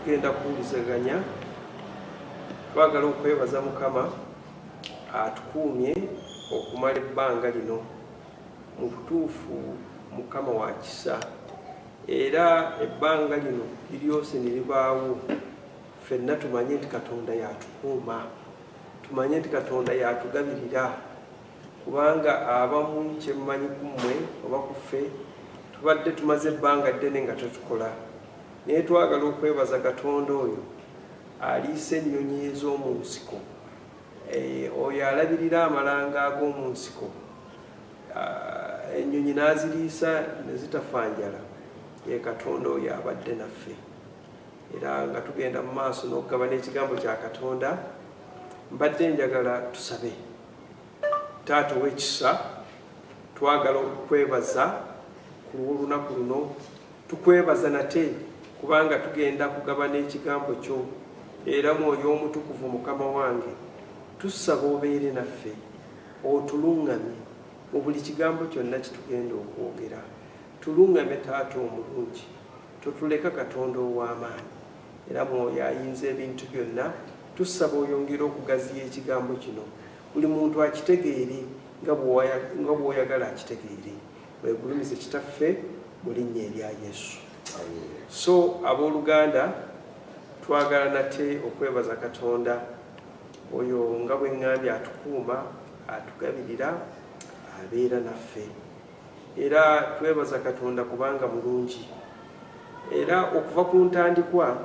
tugenda kuwulizaganya twagala okwebaza Mukama atukuumye okumala ebbanga lino. Mu butuufu Mukama wa kisa era ebbanga lino liryose ne libaawo ffenna tumanye nti Katonda yatukuuma, tumanye nti Katonda yatugabirira, kubanga abamu kyemmanyi ku mmwe oba ku ffe tubadde tumaze ebbanga ddene nga tetukola, naye twagala okwebaza Katonda oyo aliisa ennyonyi ez'omu nsiko, oyo alabirira amalanga ag'omu nsiko, ennyonyi n'aziriisa ne zitafa njala. Ye Katonda oyo abadde naffe, era nga tugenda mu maaso n'okugabana ekigambo kya Katonda, mbadde njagala tusabe. Taata ow'ekisa, twagala okukwebaza ku lw'olunaku luno, tukwebaza nate kubanga tugenda kugabana ekigambo kyo, era Mwoyo Omutukuvu Mukama wange tusaba obeere naffe, otuluŋŋamye mu buli kigambo kyonna kitugenda okwogera. Tuluŋŋame Taata omulungi, totuleka Katonda ow'amaanyi, era Mwoyo ayinza ebintu byonna, tusaba oyongere okugaziya ekigambo kino, buli muntu akitegeere nga bw'oyagala akitegeere. Weegulumize Kitaffe mu linnya erya Yesu. So abooluganda, twagala nate okwebaza Katonda oyo nga bwe ŋŋambye atukuuma, atugabirira, abeera naffe, era twebaza Katonda kubanga mulungi. Era okuva ku ntandikwa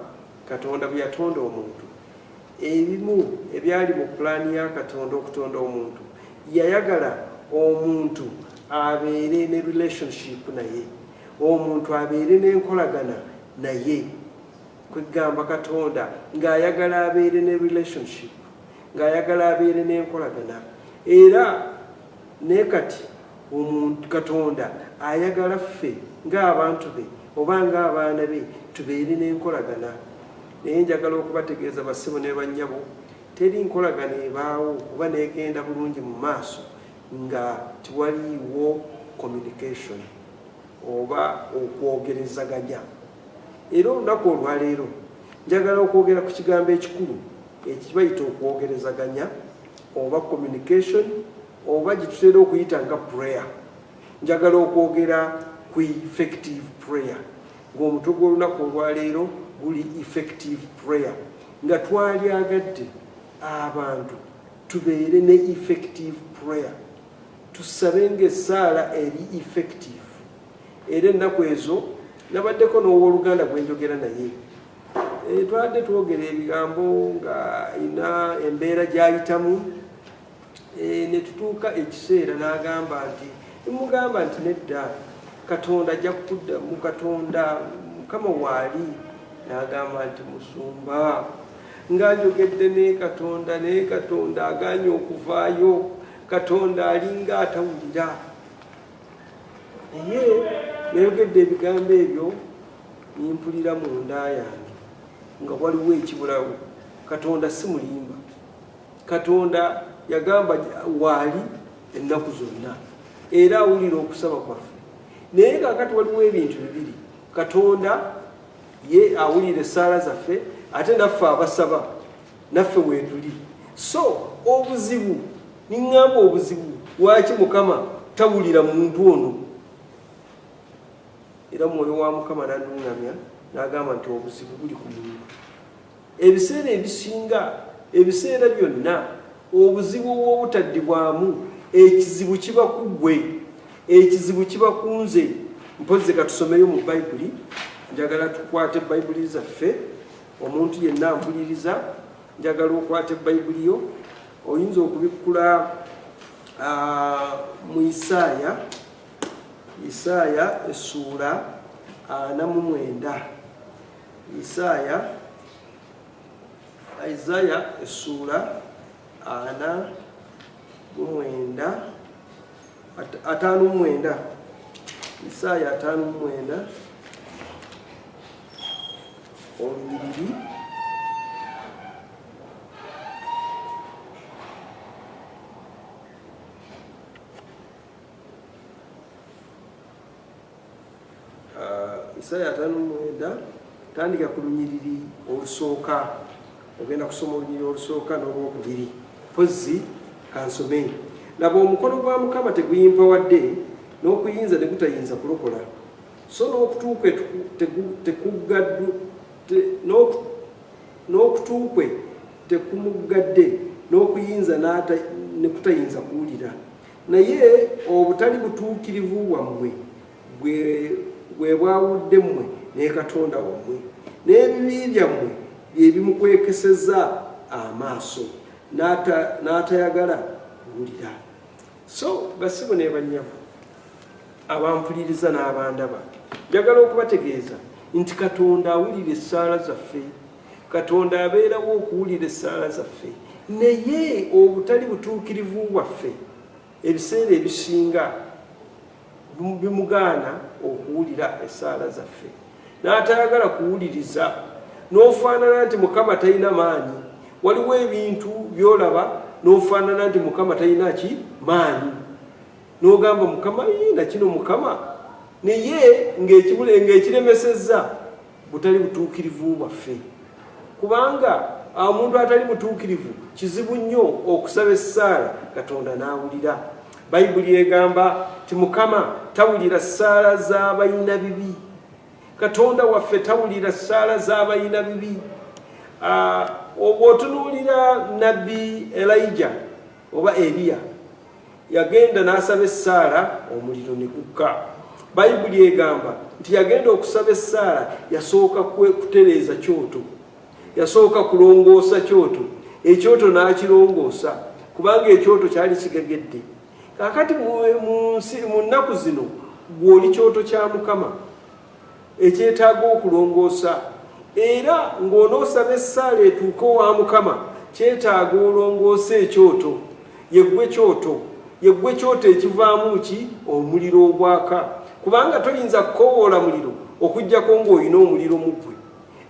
Katonda bwe yatonda omuntu, ebimu ebyali mu pulaani ya Katonda okutonda omuntu, yayagala omuntu abeere ne relationship naye, omuntu abeere n'enkolagana naye. Kwegamba Katonda ng'ayagala abeere ne relationship, ng'ayagala abeere n'enkolagana, era ne kati omuntu Katonda ayagala ffe ng'abantu be oba ng'abaana be tubeere n'enkolagana. Naye njagala okubategeeza bassebo ne bannyabo, teri nkolagana ebaawo oba neegenda bulungi mu maaso nga tiwaliiwo communication oba okwogerezaganya. Era olunaku olwaleero njagala okwogera ku kigambo ekikulu ekibayita okwogerezaganya oba communication, oba gitutera okuyita nga prayer. Njagala okwogera ku effective prayer, ng'omutwe gw'olunaku olwaleero guli effective prayer, nga twalyagadde abantu tubeere ne effective prayer, tusabe ng'essaala eri effective. Era ennaku ezo nabaddeko n'owooluganda gwe njogera naye, twadde twogera ebigambo nga ina embeera gy'ayitamu, ne tutuuka ekiseera n'agamba nti, mugamba nti nedda Katonda ajja kuddamu, Katonda Mukama waali. N'agamba nti musumba, nga njogedde ne Katonda agaanye okuvaayo, Katonda alinga atawulira. Naye yayogedde ebigambo ebyo nimpulira munda yange nga waliwo ekibulawo. Katonda si mulimba, Katonda yagamba waali ennaku zonna, era awulira okusaba kwaffe. Naye kaakati waliwo ebintu bibiri, Katonda ye awulira essaala zaffe, ate naffe abasaba, naffe weetuli. So obuzibu, niŋŋamba obuzibu, lwaki Mukama tawulira muntu ono? Era Mwoyo wa Mukama n'annuŋŋamya n'agamba nti obuzibu buli ku muntu. Ebiseera ebisinga, ebiseera byonna, obuzibu obw'obutaddibwamu, ekizibu kiba ku ggwe, ekizibu kiba ku nze. Mpozze katusomeyo mu Bayibuli. Njagala tukwate Bayibuli zaffe, omuntu yenna ampuliriza, njagala okwate Bayibuli yo. Oyinza okubikkula mu Isaaya essuula 49. Isaaya essuula 59. Isaaya 59 olubiriri Isaaya 59 tandika ku lunyiriri olusooka ogenda kusoma olunyiriri olusooka n'olwokubiri pozzi kansome laba omukono gwa Mukama teguyimpa wadde n'okuyinza tegutayinza kulokola so n'okutuukwe n'okutuukwe tekumugadde n'okuyinza nekutayinza kuwulira naye obutali butuukirivu bwammwe bwe bwawudde mmwe ne Katonda wammwe n'ebibi byammwe bye bimukwekesezza amaaso n'atayagala kuwulira. So basibo ne bannyabo abampuliriza n'abandaba njagala okubategeeza nti Katonda awulira essaala zaffe, Katonda abeerawo okuwulira essaala zaffe, naye obutali butuukirivu bwaffe ebiseera ebisinga bimugaana okuwulira essaala zaffe n'atayagala kuwuliriza n'ofaanana nti Mukama talina maanyi. Waliwo ebintu byolaba n'ofaanana nti Mukama talina ki maanyi n'ogamba Mukama na kino Mukama naye ng'ekiremesezza butali butuukirivu bwaffe kubanga omuntu atali mutuukirivu kizibu nnyo okusaba essaala Katonda n'awulira. Bayibuli egamba ti Mukama tawulira ssaala z'abalina bibi. Katonda waffe tawulira ssaala z'abalina bibi. Otunuulira nabbi Elijah oba Eliya yagenda n'asaba essaala omuliro ne gukka. Bayibuli egamba nti yagenda okusaba essaala yasooka kutereeza kyoto, yasooka kulongoosa kyoto, ekyoto n'akirongoosa kubanga ekyoto kyali kigegedde. Kakati mu nnaku zino gw'oli kyoto kya Mukama ekyetaaga okulongoosa era ng'onoosaba essaala etuuke wa Mukama kyetaaga olongoosa ekyoto. Yeggwe kyoto ekivaamu ki omuliro ogwaka kubanga toyinza kukoowoola muliro okuggyako ng'olina omuliro mu ggwe.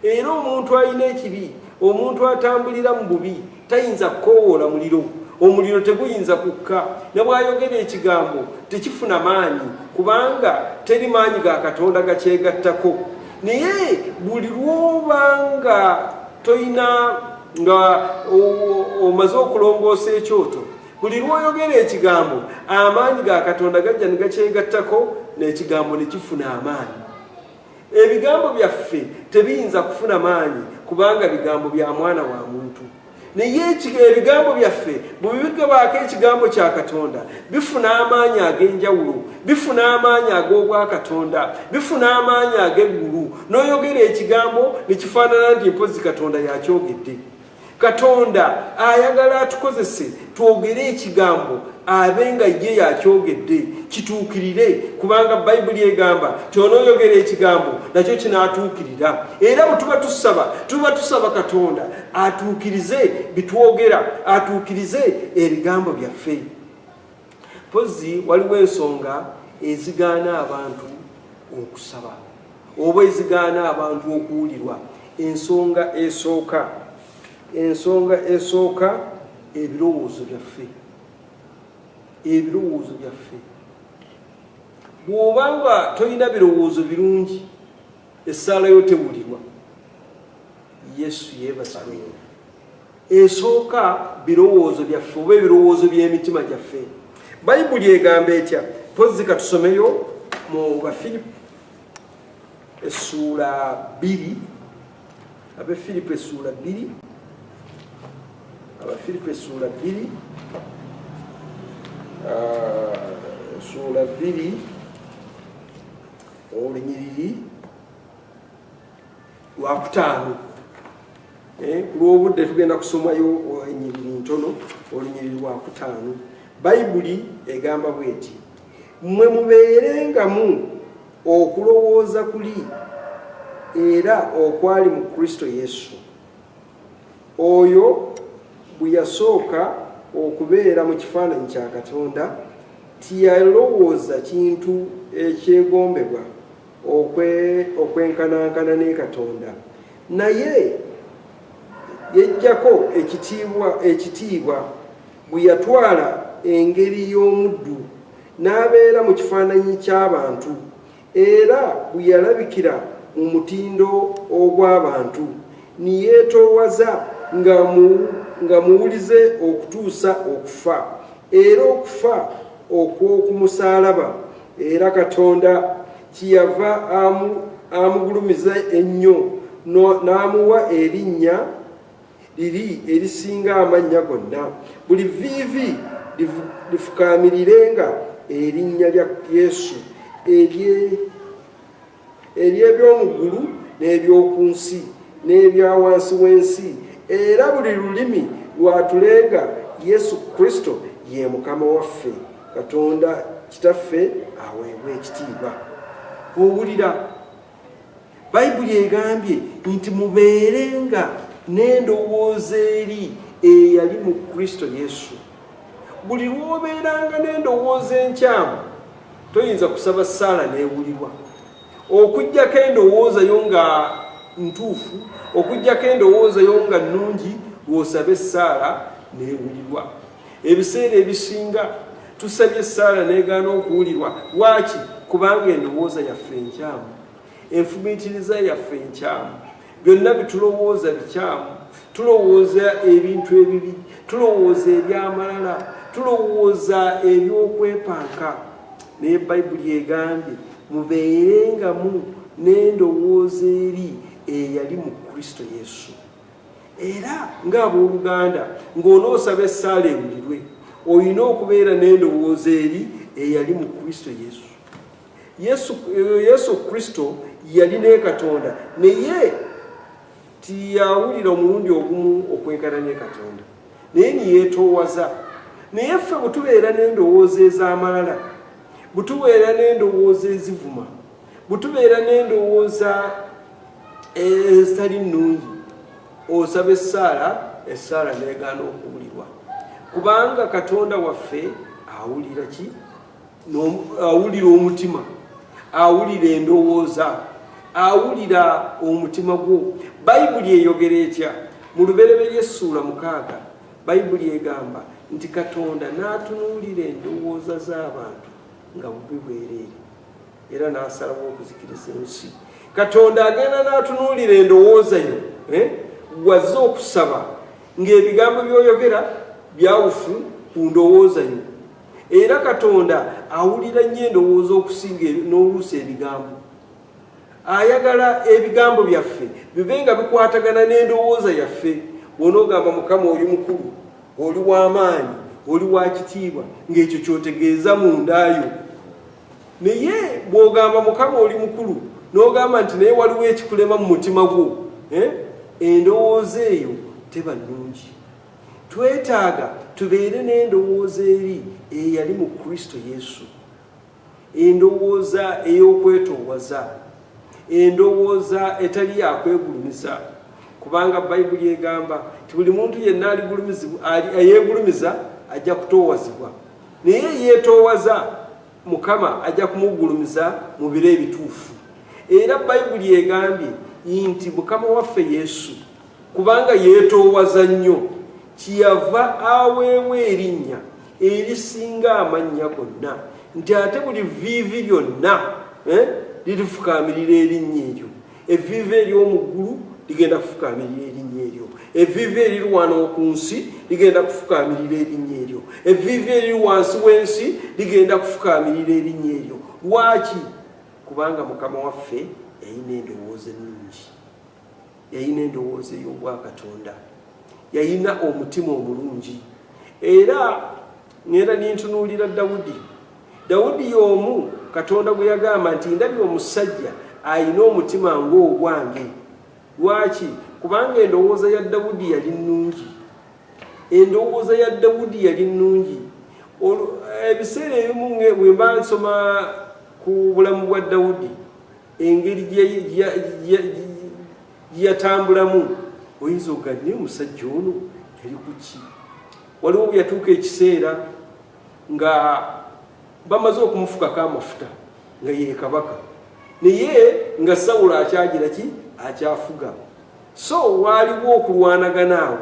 Era omuntu alina ekibi, omuntu atambulira mu bubi tayinza kukoowoola muliro. Omuliro teguyinza kukka ne bw'ayogera ekigambo tekifuna maanyi kubanga teri maanyi ga Katonda gakyegattako. Naye buli lw'obanga toyina nga omaze okulongoosa ekyoto, buli lw'oyogera ekigambo amaanyi ga Katonda gajja ne gakyegattako n'ekigambo ne kifuna amaanyi. Ebigambo byaffe tebiyinza kufuna maanyi kubanga bigambo bya mwana wa muntu. Naye ebigambo byaffe bwe bigabaako ekigambo kya Katonda bifuna amaanyi ag'enjawulo, bifuna amaanyi ag'obwa Katonda, bifuna amaanyi ag'eggulu. N'oyogera ekigambo ne kifaanana nti mpozzi Katonda yakyogedde. Katonda ayagala atukozese twogere ekigambo abe nga ye yakyogedde kituukirire kubanga Bayibuli egamba ky'onooyogera ekigambo nakyo kinaatuukirira. Era bwe tuba tusaba Katonda atuukirize bitwogera, atuukirize ebigambo byaffe. Pozzi waliwo ensonga ezigaana abantu okusaba oba ezigaana abantu okuwulirwa. Ensonga esooka ebirowoozo byaffe. Ebirowoozo byaffe bw'obanga tolina birowoozo birungi essaala yo tewulirwa. Yesu yeebazibwe. Esooka birowoozo byaffe oba ebirowoozo by'emitima gyaffe. Bayibuli egamba etya? Pozzi katusomeyo mu Bafilipi essuula 2. Abafilipi essuula 2. Abafilipi essuula 2. Essuula 2 olunyiriri lwakutaano. Ku lw'obudde tugenda kusomayo ennyiriri ntono olunyiriri lwakutaano. Bayibuli egamba bw'eti: mmwe mubeerengamu okulowooza kuli era okwali mu Kristo Yesu, oyo bwe yasooka okubeera mu kifaananyi kya Katonda tiyalowooza kintu ekyegombebwa okwenkanankana ne Katonda, naye yeggyako ekitiibwa bwe yatwala engeri y'omuddu n'abeera mu kifaananyi ky'abantu, era bwe yalabikira omutindo ogw'abantu niyeetoowaza nga muwulize okutuusa okufa, era okufa okw'okumusalaba. Era Katonda kiyava amugulumiza ennyo n'amuwa erinnya liri erisinga amannya gonna. Buli vviivi lifukaamirirenga erinnya lya Yesu, ery'eby'omu ggulu n'eby'oku nsi n'ebya wansi w'ensi, era buli lulimi lwatulenga Yesu Kristo ye Mukama waffe. Katonda Kitaffe aweebwe ekitiibwa. Owulira Bayibuli egambye nti mubeerenga n'endowooza eri eyali mu Kristo Yesu. Buli lw'obeeranga n'endowooza enkyamu toyinza kusaba ssaala n'ewulirwa, okuggyako endowooza yo nga ntuufu, okuggyako endowooza yo nga nnungi, lw'osaba essaala n'ewulirwa. Ebiseera ebisinga tusabye essaala n'egaana okuwulirwa. Lwaki? Kubanga endowooza yaffe enkyamu, enfumiitiriza yaffe enkyamu, byonna bitulowooza bikyamu. Tulowooza ebintu ebibi, tulowooza ebyamalala, tulowooza ebyokwepanka. Naye Bayibuli egambye mubeerengamu n'endowooza eri eyali mu Kristo Yesu. Era ng'abooluganda ng'onoosaba essaala ewulirwe, olina okubeera n'endowooza eri eyali mu Kristo Yesu. Yesu Kristo yali ne Katonda, naye tiyawulira omulundi ogumu okwenkana ne Katonda, naye niyeetoowaza. Naye ffe bwe tubeera n'endowooza ez'amalala, bwe tubeera n'endowooza ezivuma, bwe tubeera n'endowooza ezitali nnungi, osaba essaala n'egaana okuwulirwa. Kubanga Katonda waffe awulira ki? Awulira omutima, awulira endowooza, awulira omutima gwo. Bayibuli eyogera etya? Mu Lubereberye Essuula 6 Bayibuli egamba nti Katonda n'atunuulira endowooza z'abantu nga bubi bwereere, era n'asalawo okuzikiriza ensi. Katonda agenda n'atunuulira endowooza yo wazze okusaba, ng'ebigambo by'oyogera byawufu ku ndowooza yo. Era Katonda awulira nnyo endowooza okusinga n'oluusi ebigambo. Ayagala ebigambo byaffe bibe nga bikwatagana n'endowooza yaffe. Bw'onoogamba Mukama oli mukulu, oli w'amaanyi, oli wa kitiibwa, ng'ekyo ky'otegeeza mundaayo. Naye bw'ogamba Mukama oli mukulu n'ogamba nti naye waliwo ekikulema mu mutima gwo, endowooza eyo teba nnungi. Twetaaga tubeere n'endowooza eri eyali mu Kristo Yesu, endowooza ey'okwetoowaza, endowooza etali yakwegulumiza. Kubanga Bayibuli egamba nti buli muntu yenna yeegulumiza ajja kutoowazibwa, naye yeetoowaza Mukama ajja kumugulumiza mu biro ebituufu. Era Bayibuli egambye nti Mukama waffe Yesu kubanga yeetoowaza nnyo, kiyava aweebwa erinnya erisinga amannya gonna, nti ate buli vviivi lyonna lirifukaamirira erinnya eryo. Evviivi ery'omu ggulu ligenda kufukaamirira erinnya eryo, evviivi eriri wano ku nsi ligenda kufukaamirira erinnya eryo, evviivi eriri wansi w'ensi ligenda kufukaamirira erinnya eryo. Lwaki? Kubanga Mukama waffe yalina endowooza ennungi, yalina endowooza ey'obwakatonda, yalina omutima omulungi. Era ngenda nintunuulira Dawudi y'omu Katonda gwe yagamba nti ndabye omusajja alina omutima ng'ogwange. Lwaki? Kubanga endowooza ya Dawudi yali nnungi, endowooza ya Dawudi yali nnungi. Ebiseera ebimu bwe mba nsoma ku bulamu bwa Dawudi, engeri gye yatambulamu, oyinza ogadde omusajja ono yali ku ki? Waliwo bwe yatuuka ekiseera nga bamaze okumufukako amafuta nga ye kabaka, naye nga Sawulo akyagira ki? Akyafuga. So waaliwo okulwanagana awo,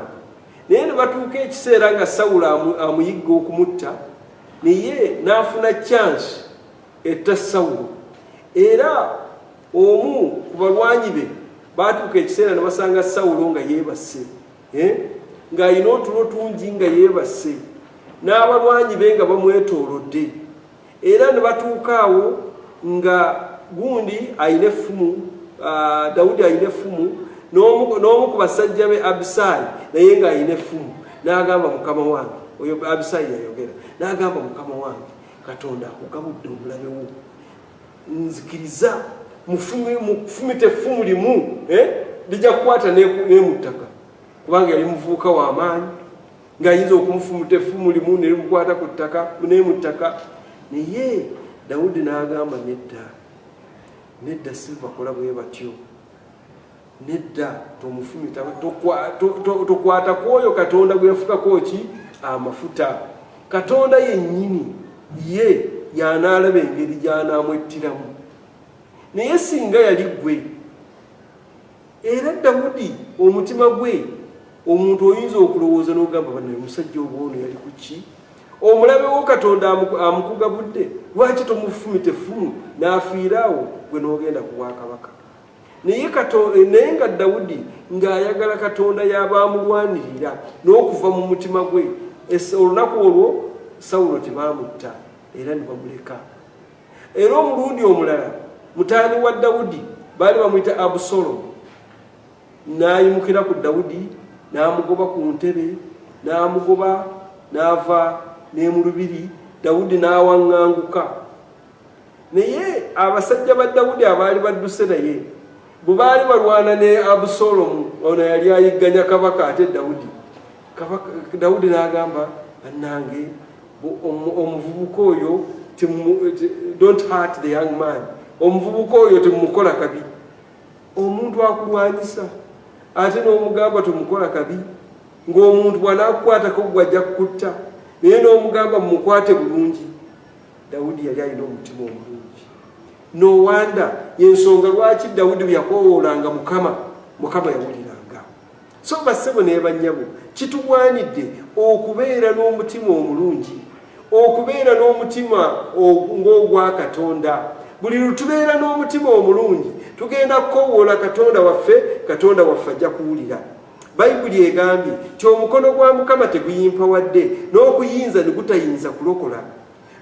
naye ne batuuka ekiseera nga Sawulo amuyigga okumutta, naye n'afuna chance etta Sawulo. Era omu ku balwanyi be baatuuka ekiseera ne basanga Sawulo nga yeebase ng'alina otulo tungi nga yeebase n'abalwanyi be nga bamwetoolodde era ne batuuka awo nga gundi ayina effumu Dawudi ayina effumu n'omu ku basajja be Abisaayi naye ng'ayina effumu n'agamba mukama wange oyo Abisaayi yayogera n'agamba mukama wange Katonda akugabudde omulabe wo nzikiriza mufumite effumu limu lijja kukwata n'emuttaka kubanga yali muvubuka w'amaanyi ng'ayinza okumufumuta effumu limu ne limukwata ku ttaka n'emuttaka naye Dawudi n'agamba nedda sibakola bwe batyo nedda tomufumita tokwata kwoyo Katonda gwefukako ki amafuta Katonda yennyini ye y'anaalaba engeri gy'anaamwettiramu naye singa yali gwe era Dawudi omutima gwe omuntu oyinza okulowooza n'ogamba banaye omusajja obwono yali ku ki omulabe wo Katonda amukugabudde lwaki tomufumita effumu n'afiira awo gwe n'ogenda ku bwakabaka naye nga Dawudi ng'ayagala Katonda y'abaamulwanirira n'okuva mu mutima gwe olunaku olwo Sawulo tebaamutta era ne bamuleka era omulundi omulala mutaani wa Dawudi baali bamuyita Abusalomu n'ayimukira ku Dawudi n'amugoba ku ntebe n'amugoba n'ava mu lubiri Dawudi n'awaŋŋanguka naye abasajja ba Dawudi abaali badduse naye bwe baali balwana ne Abusalomu ono yali ayigganya kabaka ate Dawudi n'agamba bannange omuvubuka oyo don't hurt the young man omuvubuka oyo temukola kabi omuntu akulwanyisa ate n'omugamba tumukola kabi ng'omuntu bw'anaakukwatako gwajja kukutta naye n'omugamba mumukwate bulungi Dawudi yali alina omutima omulungi no wanda yensonga lwaki Dawudi bwe yakoowoolanga Mukama yawuliranga so bassebo ne bannyabo kitugwanidde okubeera n'omutima omulungi okubeera n'omutima ng'ogwa Katonda buli lutubeera n'omutima omulungi tugenda kukoowoola Katonda waffe ajja kuwulira Bayibuli egambye ti omukono gwa Mukama teguyimpawadde n'okuyinza ne gutayinza kulokola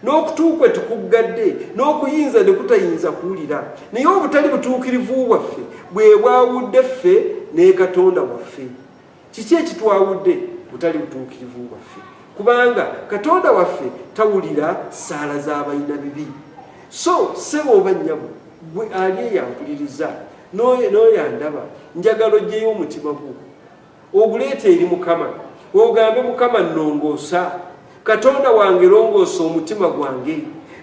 n'okutuukwe tukuggadde n'okuyinza ne kutayinza kuwulira naye obutali butuukirivu bwaffe bwe bwawudde ffe ne Katonda waffe kiki ekitwawudde butali butuukirivu bwaffe kubanga Katonda waffe tawulira ssaala z'abalina bibi so sebo oba nnyabo gwe ali eyampuliriza n'oyandaba njagala oggyeyo omutima gwo oguleeta eri Mukama ogambe Mukama nnongoosa Katonda wange longoosa omutima gwange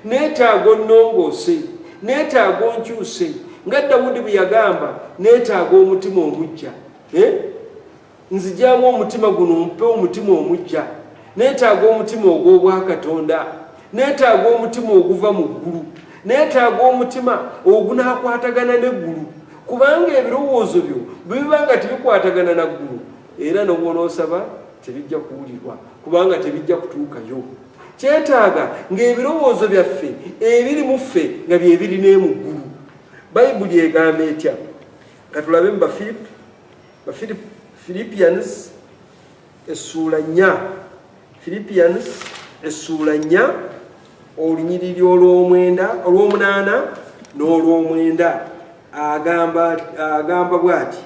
neetaaga onnongoose neetaaga onkyuse nga Dawudi bwe yagamba neetaaga omutima omujja nzijaamu omutima guno mpe omutima omujja neetaaga omutima ogw'obwa Katonda neetaaga omutima oguva mu ggulu neetaaga omutima ogunaakwatagana n'eggulu kubanga ebirowoozo byo biba nga tebikwatagana na ggulu era n'obwonoosaba tebijja kuwulirwa kubanga tebijja kutuukayo kyetaaga ng'ebirowoozo byaffe ebiri mu ffe nga bye biri ne mu ggulu Bayibuli egamba etya katulabe mu Philippians essuula 4 Philippians essuula 4 olunyiriri olw'omunaana n'olw'omwenda agamba bw'ati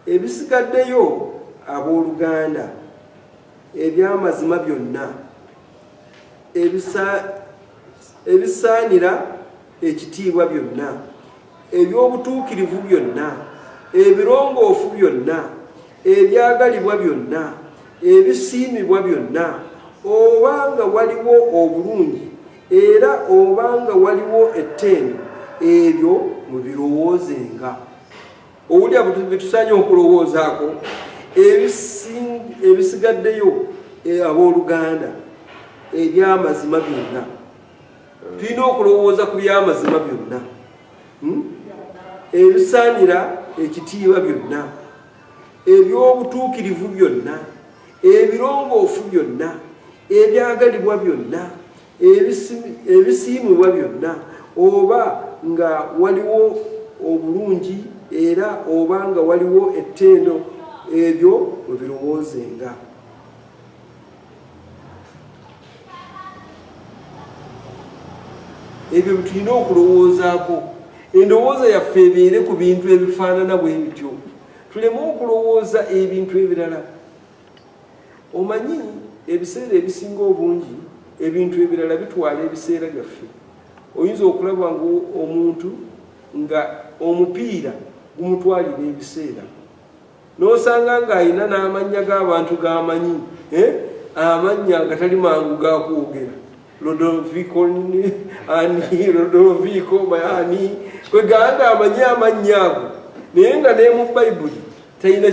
ebisigaddeyo abooluganda eby'amazima byonna ebisaanira ekitiibwa byonna eby'obutuukirivu byonna ebirongoofu byonna ebyagalibwa byonna ebisiimibwa byonna obanga waliwo obulungi era obanga waliwo ettendo ebyo mubirowoozenga owulira bitusaanye okulowoozaako ebisigaddeyo abooluganda eby'amazima byonna tulina okulowooza ku by'amazima byonna ebisaanira ekitiibwa byonna eby'obutuukirivu byonna ebirongoofu byonna ebyagalibwa byonna ebisiimibwa byonna oba nga waliwo obulungi era obanga waliwo ettendo ebyo webirowoozenga. Ebyo tulina okulowoozaako, endowooza yaffe ebeere ku bintu ebifaanana bwe bityo, tuleme okulowooza ebintu ebirala. Omanyi ebiseera ebisinga obungi ebintu ebirala bitwala ebiseera byaffe. Oyinza okulaba omuntu nga omupiira gumutwalira ebiseera, n'osanga ng'alina n'amannya g'abantu g'amanyi, amannya agatali mangu gakwogera, Lodovico ani, Lodovico ani, kweganga amanyi amannya ago, naye nga ne mu Bayibuli talina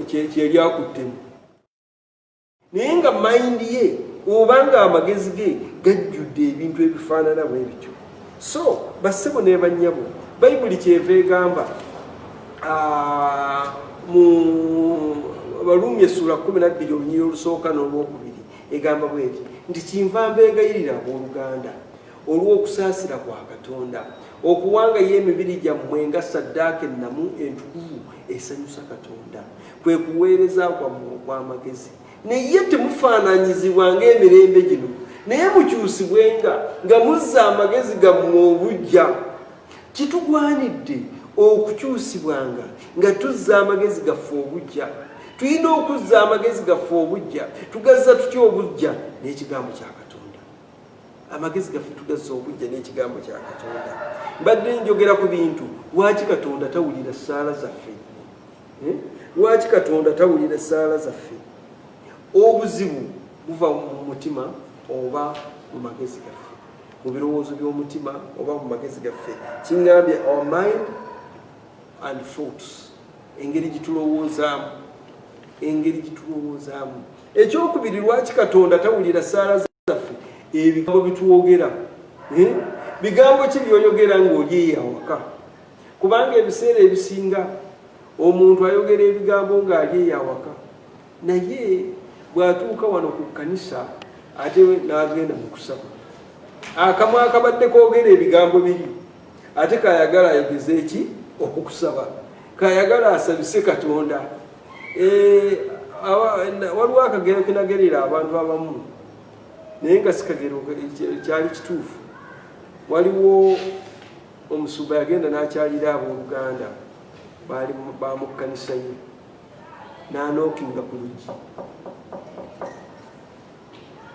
kyeyali akuttemu. Naye nga mayindi ye obanga amagezi ge gajjudde ebintu ebifaanana bwe bityo. So bassebo ne bannyabo, Bayibuli kyeva egamba mu Abaruumi essula 12 olunyiriri olusooka n'olwokubiri egamba bweti nti kinva mbeegayirira abooluganda olw'okusaasira kwa Katonda okuwangayo emibiri gyammwe nga ssaddaaka ennamu entukuvu esanyusa Katonda, kwe kuweereza kwammwe okw'amagezi. Naye temufaananyizibwa ng'emirembe gino, naye mukyusibwenga nga muzza amagezi gammwe obujja. Kitugwanidde okukyusibwanga nga tuzza amagezi gaffe obujja. Tulina okuzza amagezi gaffe obujja. Tugazza tutya obujja? N'ekigambo kya Katonda. Amagezi gaffe tugazza obujja n'ekigambo kya Katonda. Mbadde njogera ku bintu, lwaki Katonda tawulira ssaala zaffe? Lwaki Katonda tawulira ssaala zaffe? Obuzibu buva mu mutima oba mu magezi gaffe, mu birowoozo by'omutima oba mu magezi gaffe. Kingambye our mind and thoughts, engeri gitulowoozaamu, engeri gitulowoozaamu. Ekyokubiri, lwaki Katonda tawulira ssaala zaffe? Ebigambo bitwogera. Bigambo ki by'oyogera ng'oli awaka? Kubanga ebiseera ebisinga omuntu ayogera ebigambo ng'ali awaka, naye bw'atuuka wano ku kkanisa ate n'agenda mu kusaba, akamwa akabadde koogera ebigambo biri, ate kayagala ayogeze eki? Okusaba. Kayagala asabise Katonda. Waliwo akagero ke nagerera abantu abamu, naye nga si kagero kyali kituufu. Waliwo omusumba yagenda n'akyalira abooluganda ba mu kkanisa ye, n'anookinga ku luggi.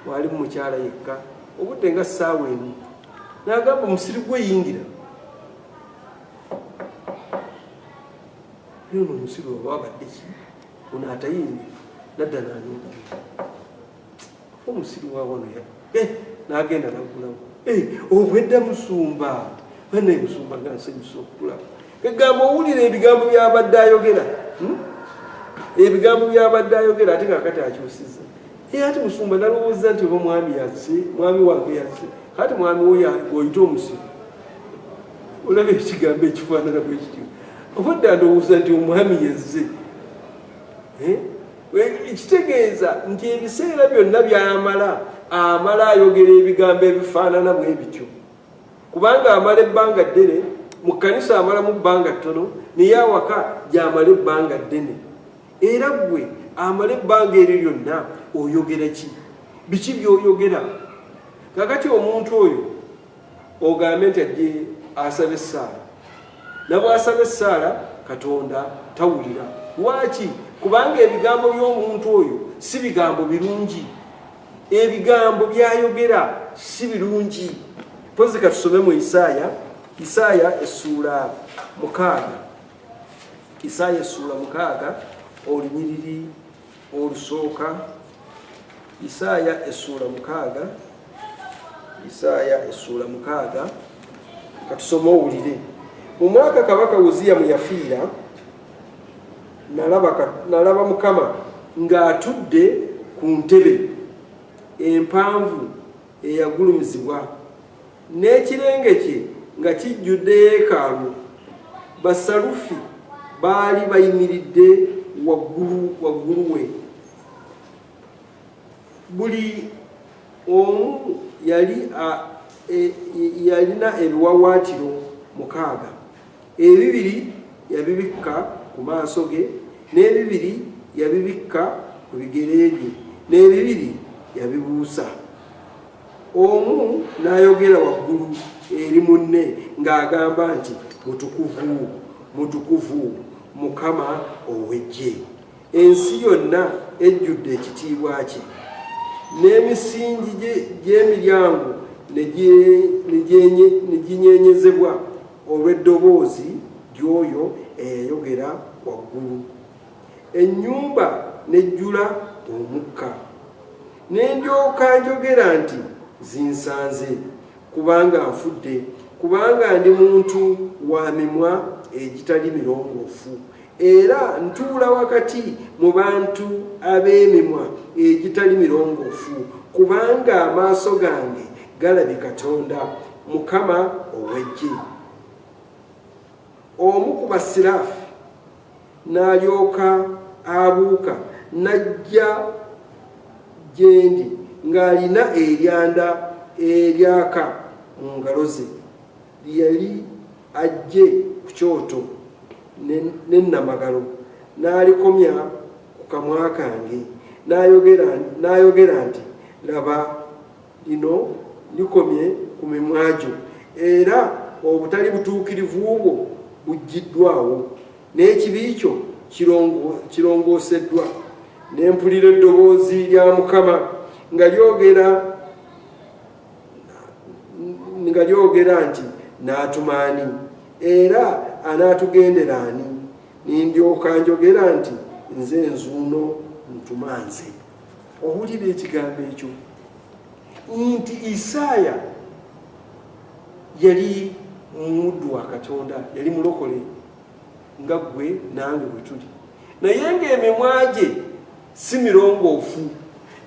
Wali mukyala yekka, obudde nga ssaawa emu, n'agamba omusiri gwe yingira. Yono omusiri oba wabadde ki? Ono atayingira, nadda n'anookinga. Omusiri wa wano n'agenda n'agulawo. Obwedda musumba, banaye musumba nga nsanyusa okugulawo. Egamba owulira ebigambo by'abadde ayogera, ebigambo by'abadde ayogera, ate nga kati akyusizza. Ate musumba nalowooza nti oba mwami yazze, mwami wange yazze, kati mwami oyita omusiru. Olaba ekigambo ekifaanana bwe kityo. Obadde ndowooza nti omwami yazze. Ekitegeeza nti ebiseera byonna by'amala, amala ayogera ebigambo ebifaanana bwe bityo. Kubanga amala ebbanga ddene, mu kkanisa amalamu bbanga ttono, naye awaka gy'amala ebbanga ddene. Era ggwe amala ebbanga eryo lyonna oyogera ki? Biki by'oyogera? Kakati omuntu oyo ogambe nti ajje asaba essaala, nabw'asaba essaala Katonda tawulira. Lwaki? Kubanga ebigambo by'omuntu oyo si bigambo birungi, ebigambo by'ayogera si birungi. Pozi katusome mu Isaaya essula 6, Isaaya essula 6 olunyiriri olusooka. Isaaya essula 6, Isaaya essula 6, katusome owulire. Mu mwaka kabaka Uziya mwe yafiira, nalaba Mukama ng'atudde ku ntebe empanvu eyagulumizibwa, n'ekirenge kye nga kijjudde yeekaalu. Basalufi baali bayimiridde waggulu we. Buli omu yalina ebiwawaatiro mukaaga. Ebibiri yabibikka ku maaso ge, n'ebibiri yabibikka ku bigere bye, n'ebibiri yabibuusa. Omu n'ayogera waggulu eri munne ng'agamba nti, mutukuvu, mutukuvu, Mukama ow'eggye. Ensi yonna ejjudde ekitiibwa kye. N'emisingi gy'emiryango ne ginyenyezebwa olw'eddoboozi ly'oyo eyayogera waggulu. Ennyumba n'ejjula omukka. Ne ndyoka njogera nti, zinsanze, kubanga nfudde, kubanga ndi muntu wa mimwa egitali mirongoofu, era ntuula wakati mu bantu ab'emimwa egitali mirongoofu, kubanga amaaso gange galabye Katonda, Mukama ow'eggye. Omu ku basiraafu n'alyoka abuuka n'ajja gye ndi ng'alina eryanda eryaka mu ngalo ze. Yali ajje ku kyoto n'ennamagalo, n'alikomya ku kamwa kange, n'ayogera nti, laba, lino likomye ku mimwa gyo, era obutali butuukirivu bwo buggiddwawo, n'ekibi kyo kirongooseddwa. Ne mpulira eddoboozi lya Mukama nga lyogera nti, n'atuma ani, era anaatugendera ani? Nindyoka njogera nti, nze nzuuno, ntuma nze. Owulira ekigambo ekyo nti Isaaya yali muddu wa Katonda, yali mulokole nga ggwe nange bwe tuli, naye ng'emimwa gye si mirongoofu,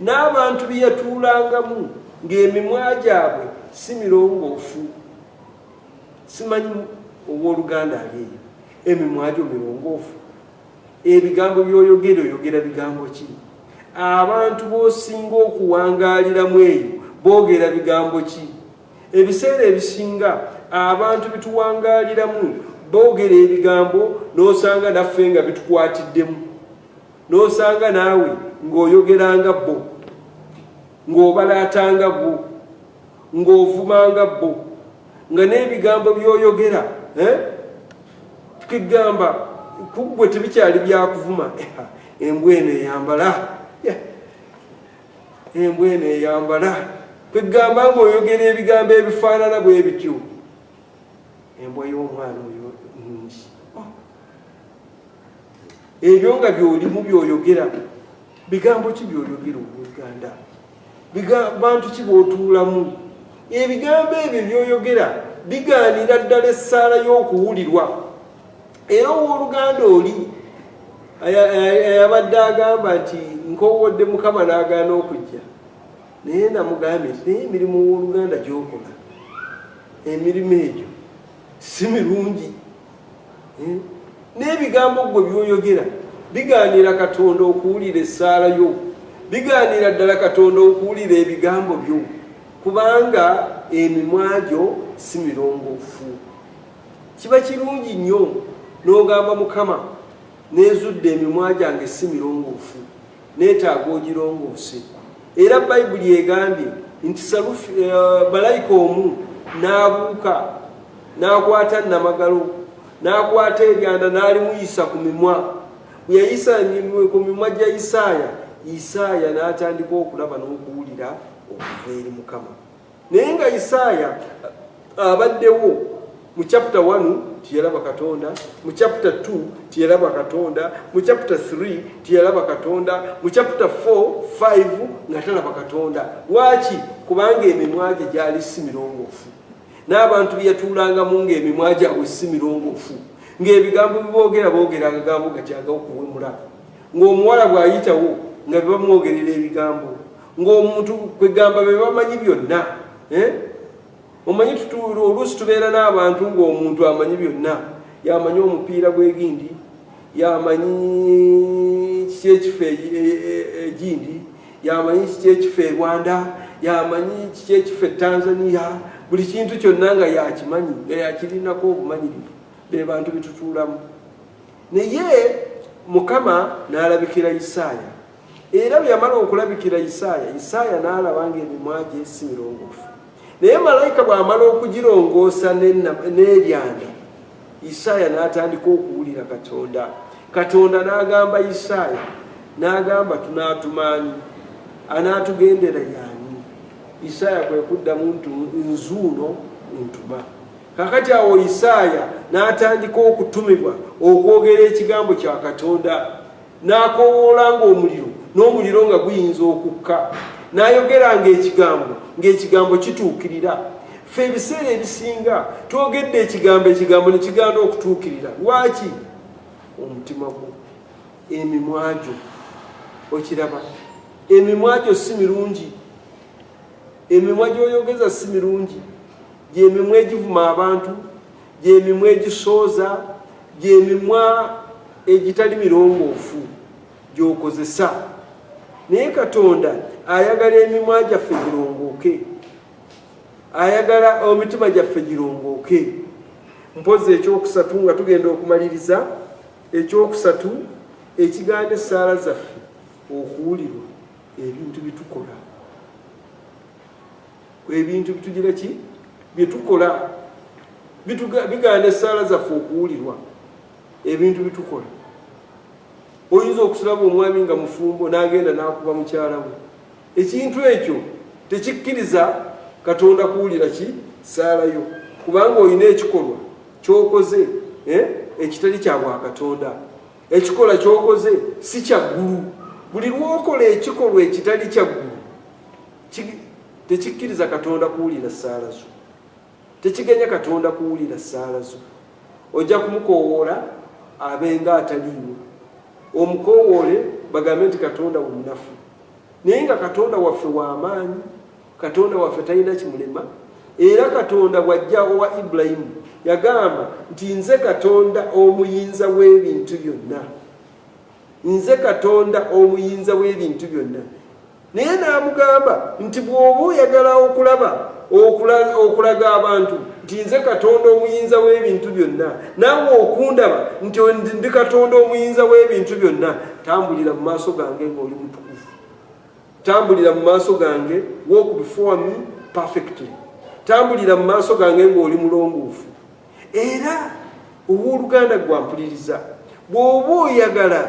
n'abantu bye yatuulangamu ng'emimwa gyabwe si mirongoofu. Simanyi owooluganda ali eyo, emimwa gyo mirongoofu? Ebigambo by'oyogera oyogera bigambo ki? Abantu b'osinga okuwangaaliramu eyo boogera bigambo ki? Ebiseera ebisinga abantu bituwangaaliramu boogera ebigambo n'osanga naffe nga bitukwatiddemu, n'osanga naawe ng'oyogeranga bo, ng'obalaatanga bo, ng'ovumanga bo, nga n'ebigambo by'oyogera tukigamba kuggwe tebikyali byakuvuma. Embwa eno eyambala, embwa eno eyambala, kwegamba ng'oyogera ebigambo ebifaanana bwe bityo. Embwa y'omwana oyo nungi. Ebyo nga by'olimu by'oyogera, bigambo ki by'oyogera Oluganda? Bantu ki b'otuulamu? Ebigambo ebyo by'oyogera bigaanira ddala essaala y'okuwulirwa. Era owooluganda oli ayabadde agamba nti nkowodde Mukama n'agaana okujja, naye namugambye nti naye emirimu w'oluganda gy'okola, emirimu egyo si mirungi. N'ebigambo gwe by'oyogera bigaanira Katonda okuwulira essaala yo, bigaanira ddala Katonda okuwulira ebigambo byo, kubanga emimwa gyo si mirongoofu. Kiba kirungi nnyo n'ogamba Mukama, neezudde emimwa gyange si mirongoofu, neetaaga ogirongoose. Era Bayibuli egambye nti malayika omu n'abuuka n'akwata nnamagalo, n'akwata eryanda n'alimuyisa ku mimwa. Bwe yayisa ku mimwa gya Isaaya n'atandika okulaba n'okuwulira okuva eri Mukama. Naye nga Isaaya abaddewo mu chapter 1 tiyalaba Katonda, mu chapter 2 tiyalaba Katonda, mu chapter 3 tiyalaba Katonda, mu chapter 4-5 nga talaba Katonda. Lwaki? Kubanga emimwa gye gyali si mirongoofu, n'abantu bye yatuulangamu ng'emimwa gyabwe si mirongoofu, ng'ebigambo boogera agagambo gatyaga okuwemula, ng'omuwala bw'ayitawo nga bebamwogerera ebigambo, ng'omuntu kwegamba be bamanyi byonna. Omanyi oluusi tubeera n'abantu ng'omuntu amanyi byonna, yamanyi omupiira gw'egindi, yamanyi kiki ekifo egindi, yamanyi kiki ekifo e Rwanda, yamanyi kiki ekifa Tanzania buli kintu kyonna nga yakimanyi nga yakirinako obumanyirivu be bantu bitutuulamu naye Mukama n'alabikira Isaaya era bwe yamala okulabikira Isaaya n'alaba ng'emimwa gye si mirongoofu naye malayika bw'amala okugirongoosa n'eryanda Isaaya n'atandika okuwulira Katonda n'agamba Isaaya n'agamba tunaatumaani anaatugendera yaani Isaaya kwe kuddamu nti nzuuno ntuma kakati awo Isaaya n'atandika okutumibwa okwogera ekigambo kya Katonda n'akoowoola ng'omuliro n'omuliro nga guyinza okukka n'ayogeranga ng'ekigambo kituukirira ffe ebiseera ebisinga twogedde ekigambo ne kigaana okutuukirira lwaki omutima gwo emimwa gyo okiraba emimwa gyo si mirungi emimwa gy'oyogeza si mirungi gy'emimwa egivuma abantu gy'emimwa egisooza gy'emimwa egitali mirongoofu gy'okozesa naye Katonda ayagala emimwa gyaffe girongooke ayagala omitima gyaffe girongooke mpozi ekyokusatu nga tugenda okumaliriza ekyokusatu ekigaana essaala zaffe okuwulirwa ebintu bitukola ebintu bitugira ki byetukola bigaana essaala zaffe okuwulirwa ebintu bitukola oyinza okusulaba omwami nga mufumbo n'agenda n'akuba mukyala we ekintu ekyo tekikkiriza Katonda kuwulira ki saalayo kubanga olina ekikolwa kyokoze ekitali kya bwa Katonda ekikola kyokoze si kya ggulu buli lwokola ekikolwa ekitali kya ggulu tekikkiriza Katonda kuwulira saala zo tekiganya Katonda kuwulira saala zo ojja kumukoowoola abenga ataliiwo omukoowoole bagambe nti Katonda munafu naye nga Katonda waffe w'amaanyi Katonda waffe talina kimulema era Katonda bw'ajja owa Ibulayimu yagamba nti nze Katonda omuyinza w'ebintu byonna nze Katonda omuyinza w'ebintu byonna naye n'amugamba nti bw'oba oyagala okulaga abantu nti nze Katonda omuyinza w'ebintu byonna naawe okundaba nti ndi Katonda omuyinza w'ebintu byonna tambulira mu maaso gange ng'oli mutukuvu tambulira mu maaso gange walk before me perfectly tambulira mu maaso gange ng'oli mulongoofu era owooluganda gwampuliriza bw'oba oyagala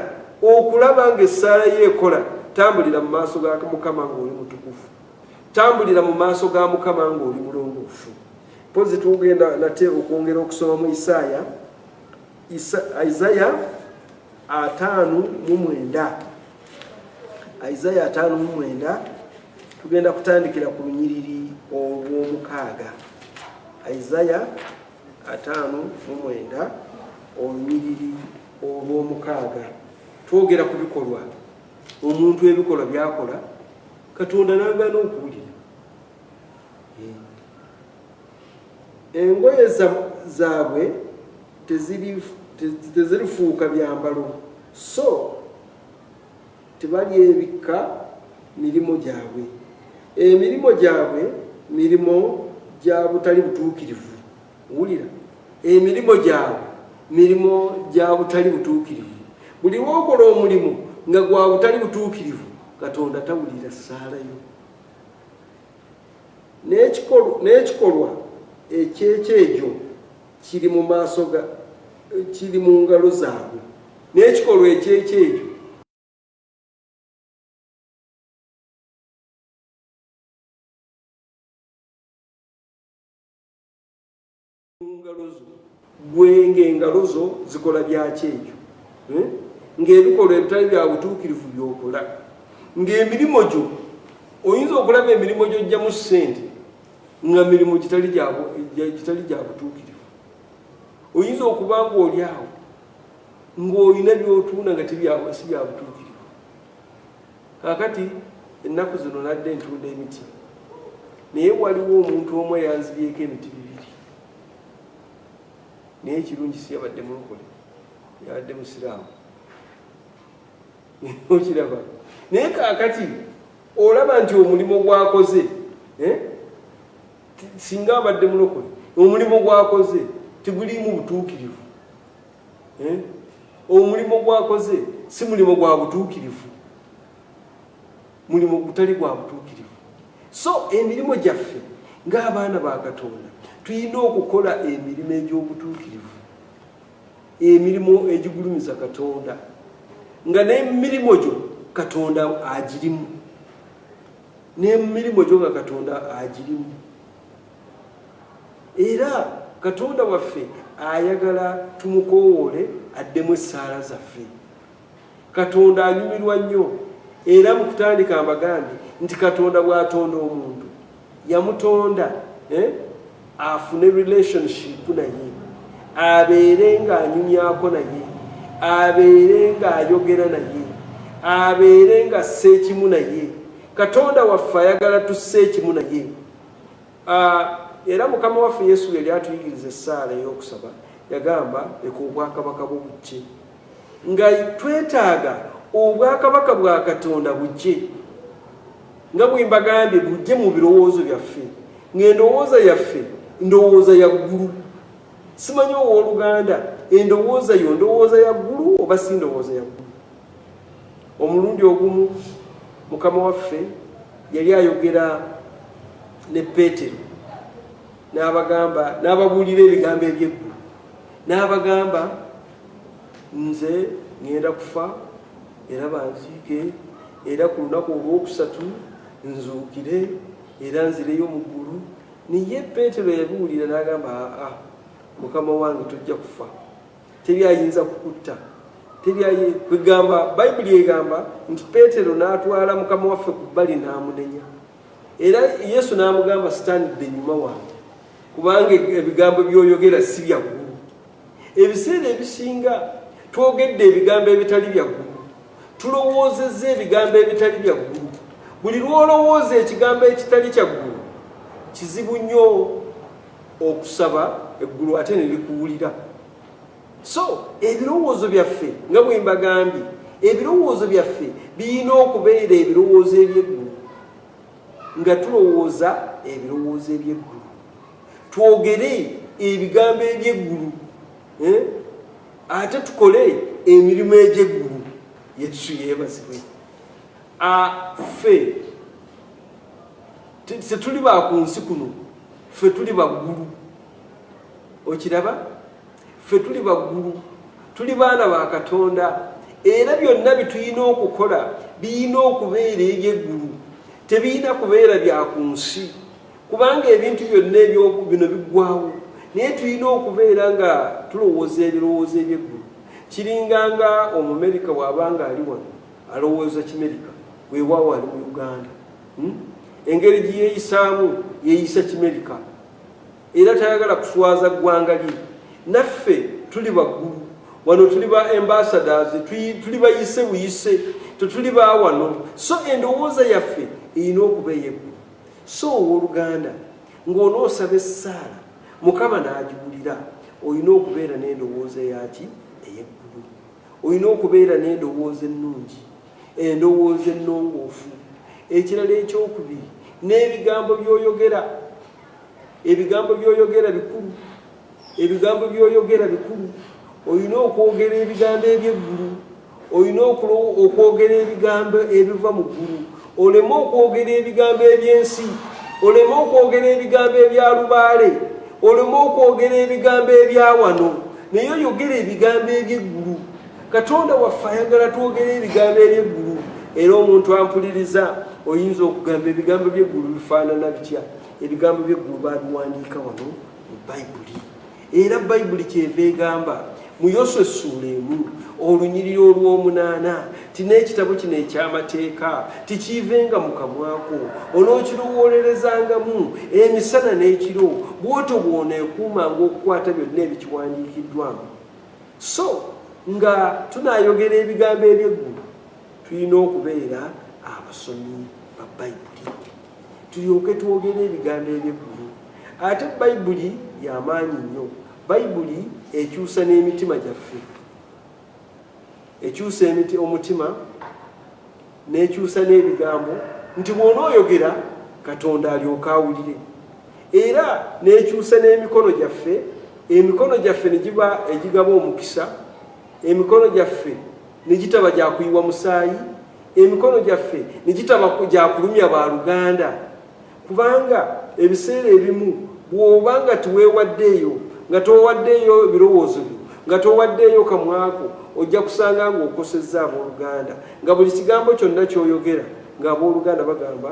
okulaba ng'essaala yeekola tambulira mu maaso ga Mukama ng'oli mutukuvu tambulira mu maaso ga Mukama ng'oli mulongoofu pozi tugenda nate okwongera okusoma mu Isaaya 5:9 Isaaya 5:9 tugenda kutandikira ku lunyiriri olw'omukaaga Isaaya 5:9 olunyiriri olw'omukaaga twogera ku bikolwa omuntu ebikolwa byakola Katonda n'agaana okuwulira engoye zaabwe tezirifuuka byambalo so tebalyebikka mirimo gyabwe emirimo gyabwe mirimo gya butali butuukirivu wulira emirimo gyabwe mirimo gya butali butuukirivu buli wookola omulimu nga gwa butali butuukirivu Katonda tawulira saalayo n'ekikolwa ekyekyejo kiri mu maaso kiri mu ngalo zaabwe n'ekikolwa ekyekyejo gwenge engalo zo zikola byakyejo ng'ebikolwa ebitali bya butuukirivu byokola ng'emirimu gyo oyinza okulaba emirimu gy'ojjamu ssente nga mirimu kitali gya butuukirivu oyinza okuba ng'oli awo ng'olina by'otuuna nga si bya butuukirivu kaakati ennaku zino nadde ntunda emiti naye waliwo omuntu omu eyanzibyeko emiti 2 naye ekirungi si yabadde mulokole yabadde musiraamu okiraba naye kaakati olaba nti omulimu gwakoze singa abadde mulokole omulimu gwakoze tegulimu butuukirivu, omulimu gwakoze si mulimo gwa butuukirivu, mulimo gutali gwa butuukirivu. So emirimu gyaffe ng'abaana ba Katonda tulina okukola emirimu egy'obutuukirivu, emirimu egigulumiza Katonda, nga n'emirimu gyo Katonda agirimu, n'emirimu gyo nga Katonda agirimu. Era Katonda waffe ayagala tumukoowole addemu essaala zaffe. Katonda anyumirwa nnyo, era mu kutandika amagambye nti Katonda bw'atonda omuntu yamutonda afune relationship naye, abeere ng'anyumyako naye, abeere ng'ayogera naye, abeere nga asse ekimu naye. Katonda waffe ayagala tusse ekimu naye. Era Mukama waffe Yesu yali atuyigiriza essaala ey'okusaba, yagamba leka obwakabaka bwo bujje, nga twetaaga obwakabaka bwa Katonda bujje, nga bwe mbagambye bujje mu birowoozo byaffe, ng'endowooza yaffe ndowooza ya ggulu. Simanyi owooluganda endowooza yo ndowooza ya ggulu oba si ndowooza ya ggulu? Omulundi ogumu Mukama waffe yali ayogera ne Peetero, n'abagamba, n'ababuulira ebigambo eby'eggulu, n'abagamba nze ngenda kufa era banziike, era ku lunaku olwokusatu nzuukire era nzireyo mu ggulu. Naye Peetero yabuulira n'agamba Mukama wange tojja kufa, teri ayinza kukutta, teri kwegamba. Bayibuli egamba nti Peetero n'atwala Mukama waffe ku bbali n'amunenya, era Yesu n'amugamba sitandidde ennyuma wange, kubanga ebigambo by'oyogera si bya ggulu. Ebiseera ebisinga twogedde ebigambo ebitali bya ggulu, tulowoozezza ebigambo ebitali bya ggulu. Buli lw'olowooza ekigambo ekitali kya ggulu, kizibu nnyo okusaba eggulu ate ne likuwulira. So ebirowoozo byaffe nga bwe mbagambye, ebirowoozo byaffe birina okubeera ebirowoozo eby'eggulu, nga tulowooza ebirowoozo eby'eggulu, twogere ebigambo eby'eggulu, ate tukole emirimu egy'eggulu. Yesu yeebazibwe. Ffe tetuli ba ku nsi kuno, ffe tuli baggulu. Okiraba? Ffe tuli baggulu, tuli baana ba Katonda, era byonna bitulina okukola birina okubeera eby'eggulu, tebirina kubeera bya ku nsi, kubanga ebintu byonna bino biggwaawo, naye tulina okubeera nga tulowooza ebirowoozo eby'eggulu. Kiringanga Omumerika bw'abanga ali wano alowooza Kimerika, weewaawo ali mu Uganda. Engeri gye yeeyisaamu yeeyisa Kimerika, era tayagala kuswaza ggwanga lye. Naffe tuli baggulu wano, tuli ba ambassadors, tuli bayise buyise, tetuli ba wano. So endowooza yaffe erina okuba ey'eggulu. So owooluganda ng'onoosaba essaala Mukama n'agiwulira, olina okubeera n'endowooza yaki ey'eggulu, olina okubeera n'endowooza ennungi, endowooza ennongoofu. Ekirala ekyokubiri, n'ebigambo by'oyogera, ebigambo by'oyogera bikulu, ebigambo by'oyogera bikulu. Olina okwogera ebigambo eby'eggulu, olina okwogera ebigambo ebiva mu ggulu, oleme okwogera ebigambo eby'ensi, oleme okwogera ebigambo ebya lubaale, oleme okwogera ebigambo ebya wano, naye oyogera ebigambo eby'eggulu. Katonda waffe ayagala twogera ebigambo eby'eggulu. Era omuntu ampuliriza oyinza okugamba ebigambo by'eggulu bifaanana bitya? Ebigambo by'eggulu baabiwandiika wano mu Bayibuli, era Bayibuli kyeva egamba mu Yoswa essuula 1 olunyiriri olw'omunaana ti n'ekitabo kino eky'amateeka tikiivenga mu kamwako, onookirowolerezangamu emisana n'ekiro, bw'otyo bw'oneekuumanga okukwata byonna ebikiwandiikiddwamu. So nga tunaayogera ebigambo eby'eggulu, tulina okubeera abasomi ba Bayibuli, tulyoke twogere ebigambo eby'eggulu. Ate Bayibuli y'amaanyi nnyo. Bayibuli ekyusa n'emitima gyaffe, ekyusa omutima n'ekyusa n'ebigambo, nti bw'onooyogera Katonda alyoka awulire era nekyusa n'emikono gyaffe. Emikono gyaffe ne giba egigaba omukisa, emikono gyaffe ne gitaba gya kuyiwa musaayi, emikono gyaffe ne gitaba gya kulumya baluganda. Kubanga ebiseera ebimu bw'oba nga tiweewaddeeyo, nga towaddeeyo ebirowoozo byo, nga towaddeeyo kamwako, ojja kusanga ng'okosezza abooluganda, nga buli kigambo kyonna ky'oyogera ng'abooluganda bagamba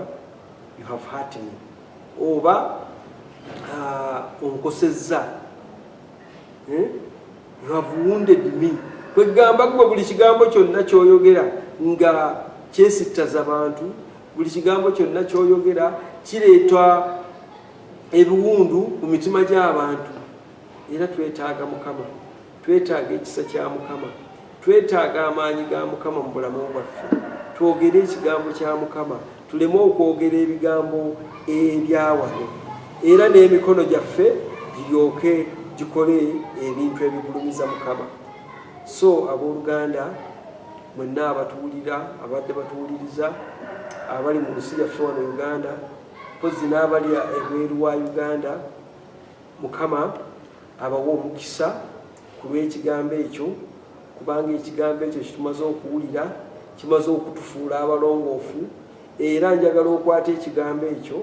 you have hurt me, oba onkosezza, you have wounded me. Kwegamba gwe buli kigambo kyonna ky'oyogera nga kyesittaza abantu, buli kigambo kyonna ky'oyogera kireeta ebiwundu mu mitima gy'abantu. Era twetaaga Mukama, twetaaga ekisa kya Mukama, twetaaga amaanyi ga Mukama mu bulamu bwaffe. Twogere ekigambo kya Mukama, tuleme okwogera ebigambo ebyawano, era n'emikono gyaffe giryoke gikole ebintu ebigulumiza Mukama. So abooluganda mwenna abatuwulira, abadde batuwuliriza, abali mu nsi yaffe wano Uganda, mpozi n'abali ebweru wa Uganda, Mukama abawa omukisa ku lw'ekigambo ekyo, kubanga ekigambo ekyo kitumaze okuwulira, kimaze okutufuula abalongoofu. Era njagala okwata ekigambo ekyo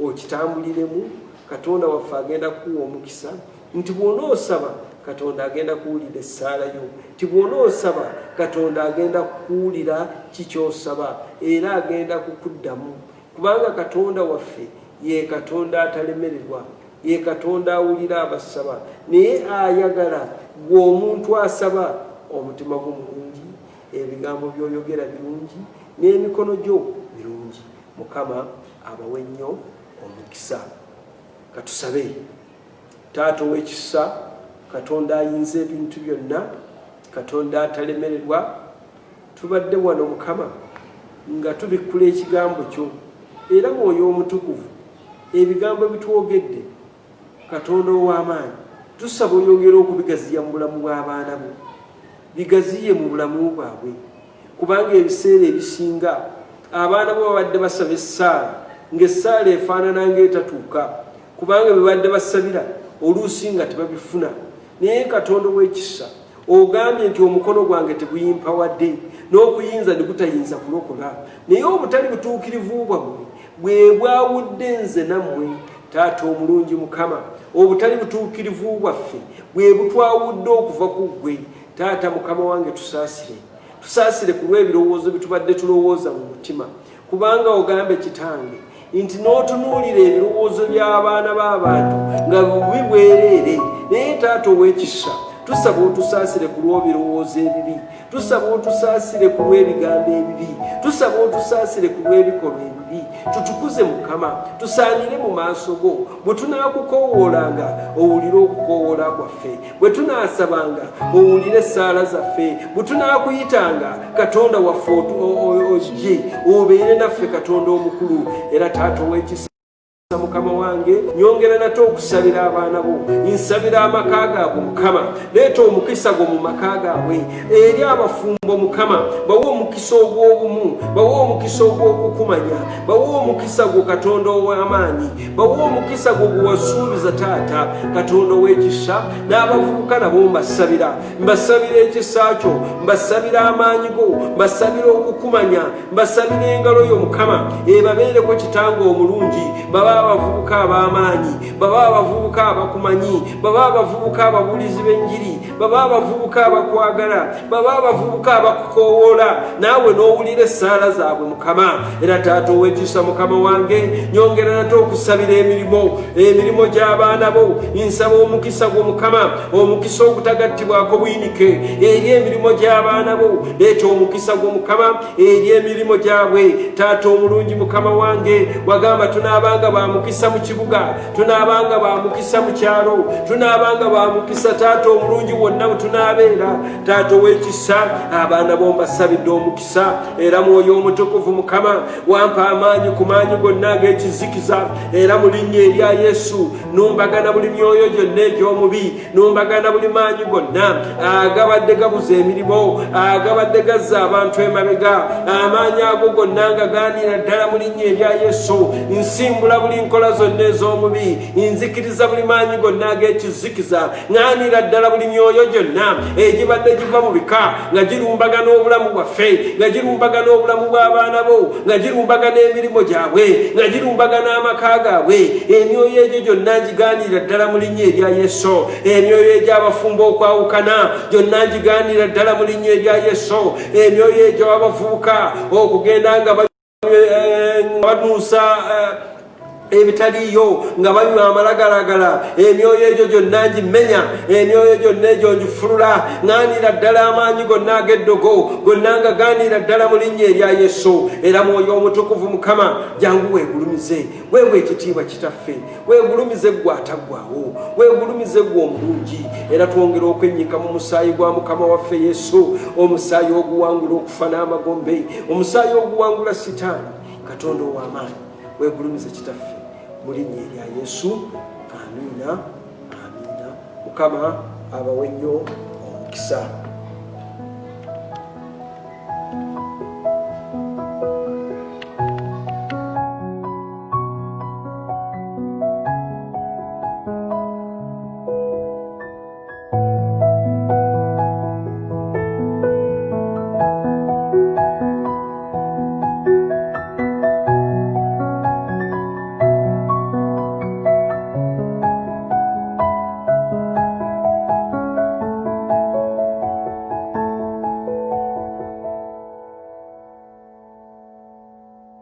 okitambuliremu. Katonda waffe agenda kuwa omukisa, nti bw'onoosaba Katonda agenda kuwulira essaala yo, nti bw'onoosaba Katonda agenda kuwulira kikyosaba era agenda kukuddamu. Kubanga Katonda waffe ye Katonda atalemererwa, ye Katonda awulira abasaba, naye ayagala gwe omuntu asaba omutima gwo mulungi, ebigambo by'oyogera birungi, n'emikono gyo birungi. Mukama abawe nnyo omukisa. Katusabe. Taata ow'ekisa, Katonda ayinza ebintu byonna, Katonda atalemererwa, tubadde wano Mukama nga tubikkula ekigambo kyo, era Mwoyo Omutukuvu ebigambo bitwogedde, Katonda ow'amaanyi, tusaba oyongere okubigaziya mu bulamu bw'abaana bo, bigaziye mu bulamu bwabwe. Kubanga ebiseera ebisinga abaana bo babadde basaba essaala, ng'essaala efaanana ng'etatuuka, kubanga bebadde basabira oluusi nga tebabifuna. Naye Katonda w'ekisa ogambye nti omukono gwange teguyimpawadde, n'okuyinza ne gutayinza kulokola. Naye obutali butuukirivu bwammwe bwe bwawudde nze nammwe. Taata omulungi Mukama, obutali butuukirivu bwaffe bwe butwawudde okuva ku ggwe. Taata Mukama wange, tusaasire ku lw'ebirowoozo bitubadde tulowooza mu mutima, kubanga ogambe Kitange nti n'otunuulira ebirowoozo by'abaana b'abantu nga bubi bwereere. Naye Taata ow'ekisa, tusaba otusaasire ku lw'ebirowoozo ebibi, tusaba otusaasire ku lw'ebigambo ebibi, tusaba otusaasire ku lw'ebikolwa ebibi. Tutukuze Mukama, tusaanire mu maaso go. Bwe tunaakukoowoolanga owulire okukoowoola kwaffe, bwe tunaasabanga owulire essaala zaffe, bwe tunaakuyitanga Katonda waffe ojje obeere naffe, Katonda omukulu. Era Taata ow'ekisa, Mukama wange, nyongera nate okusabira abaana bo, nsabira amaka gaabwe Mukama, leeta omukisa gwo mu maka gaabwe. Eri abafumbo Mukama, bawe omukisa ogw'obumu, bawe omukisa ogw'okukumanya, bawe omukisa gwo Katonda ow'amaanyi, bawe omukisa gwo gwe wasuubiza Taata Katonda ow'ekisa. N'abavubuka nabo mbasabira ekisa kyo, mbasabira amaanyi go, mbasabira okukumanya, mbasabira engalo yo Mukama ebabeereko Kitange omulungi. Baba abavubuka ab'amaanyi, baba abavubuka abakumanyi, baba abavubuka ababulizi b'enjiri, baba abavubuka abakwagala, baba abavubuka abakukoowoola, naawe n'owulira essaala zaabwe Mukama. Era Taata ow'ekisa Mukama wange, nyongera nate okusabira emirimu gy'abaana bo. Nsaba omukisa gwo Mukama, omukisa ogutagattibwako buyinike eri emirimu gy'abaana bo. Leeta omukisa gwo Mukama eri emirimu gyabwe. Taata omulungi Mukama wange, wagamba tunaabanga bamukisa mu kibuga, tunaabanga bamukisa mu kyalo, tunaabanga bamukisa taata omulungi wonna bwe tunaabeera. Taata ow'ekisa, abaana bo mbasabidde omukisa, era Mwoyo Omutukuvu Mukama wampa amaanyi ku maanyi gonna ag'ekizikiza, era mu linnya erya Yesu numbagana buli myoyo gyonna egy'omubi, numbagana buli maanyi gonna agabadde gabuza emirimu, agabadde gazza abantu emabega, amaanyi ago gonna nga gaanira ddala mu linnya erya Yesu. Nsimbula buli nkola zonna ez'omubi, nzikiriza buli maanyi gonna ag'ekizikiza, ŋŋaanira ddala buli myoyo gyonna egibadde giva mu bika nga girumbagana obulamu bwaffe, nga girumbagana obulamu bw'abaana bo, nga girumbagana emirimu gyabwe, nga girumbagana amaka gaabwe. Emyoyo egyo gyonna ngigaanira ddala mu linnya erya Yesu. Emyoyo egy'abafumbo okwawukana gyonna ngigaanira ddala mu linnya erya Yesu. Emyoyo egyo abavubuka okugenda nga banuusa ebitaliyo nga banywa amalagalagala, emyoyo egyo gyonna ngimenya, emyoyo gyonna egyo ngifulula. Ŋŋaanira ddala amaanyi gonna ag'eddogo gonna nga gaanira ddala mu linnya erya Yesu. Era Mwoyo Omutukuvu Mukama jangu weegulumize, weewe ekitiibwa Kitaffe, weegulumize ggwe ataggwaawo, weegulumize ggwe omulungi. Era twongera okwennyika mu musaayi gwa Mukama waffe Yesu, omusaayi oguwangula okufa n'amagombe, omusaayi oguwangula Sitaani. Katonda ow'amaanyi, weegulumize Kitaffe mu linnya erya Yesu. Amiina, amiina. Mukama abawe nnyo omukisa.